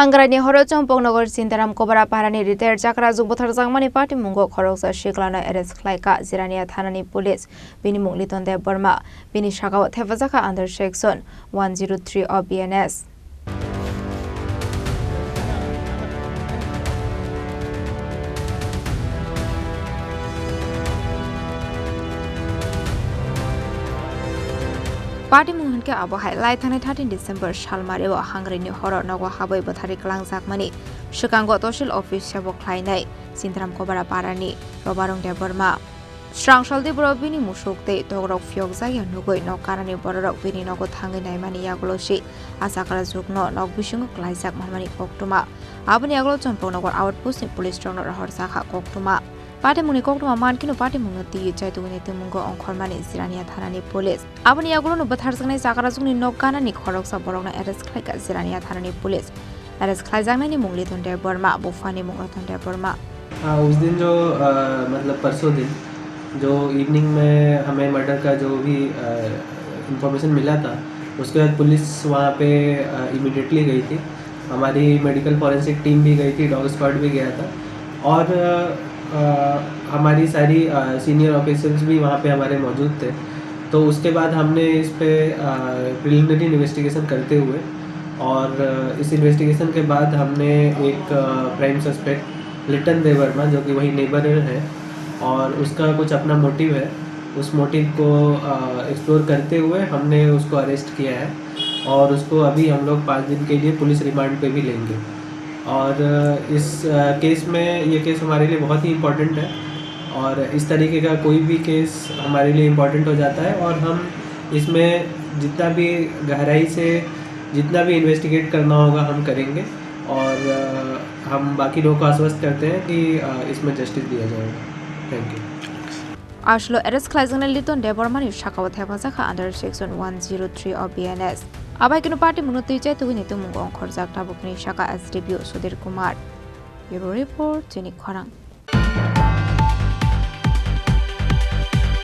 Hangrai Horo Champaknagar Chintarm Kobra Parani retired Chakrajwk Butharjakmani Patimungo Khoroksa Siklano arrest Khwlaikha Jirania Thanani police Bini Mung Litan Debbama Bini Sakao Thepajakha under section 103 of BNS. Patimungo ke abohai Litan 13 December Shalmareo Hangrai Horo Nogo Habai Butharjakmani Chicago Toshil Office Shabok Klainai Chintarm Kobra Parani Robarong Debbama Strangshal de Bini Musukte Dogrok Fyogzaya Nugoi no Karani Borok Bini Nogo Tangi Naimani Yagoloshi Chakrajwk no Nog Bishungo Khwlaikha Koktuma Abani Aglo Champaknagar outpost police strong Horsakha Koktuma Patimungo Khoroksa Mankino Patimungo Patimungo Khoroksa Jirania Thanani police Abani Aglo no Butharjakmani Chakrajwk no Kanani Khoroksa Borokna arrest Khwlaikha Jirania Thanani police arrest Khwlaikha Mung Litan Debbama Bufani Mung Litan Debbama उस दिन जो मतलब परसों दिन जो evening में हमें murder का जो भी इंफॉर्मेशन मिला था उसके बाद पुलिस वहाँ पे इमीडिएटली गई थी। हमारी मेडिकल फॉरेंसिक टीम भी गई थी, डॉग स्क्वाड भी गया था और हमारी सारी सीनियर ऑफिसर्स भी वहाँ पे हमारे मौजूद थे। तो उसके बाद हमने इस पे प्रिलिमिनरी इन्वेस्टिगेशन करते हुए और इस इन्वेस्टिगेशन के बाद हमने एक प्राइम सस्पेक्ट लिटन देबरमा जो कि वही नेबर है और उसका कुछ अपना मोटिव है, उस मोटिव को एक्सप्लोर करते हुए हमने उसको अरेस्ट किया है और उसको अभी हम लोग 5 दिन के लिए पुलिस रिमांड पे भी लेंगे। और इस केस में ये केस हमारे लिए बहुत ही इम्पोर्टेंट है और इस तरीके का कोई भी केस हमारे लिए इम्पोर्टेंट हो जाता है और हम इसमें जितना भी गहराई से जितना भी इन्वेस्टिगेट करना होगा हम करेंगे और हम बाकी लोगों को आश्वस्त करते हैं कि इसमें जस्टिस दिया जाएगा। Thank you. Ashlo arrest Khwlaikha Litan Debbama Sakao Thepajakha under section 103 of BNS. Abai kino Patimungo Patimungo Khoroksa Siklano SDPO Sudir Kumar. Bureau report Chini Khorang.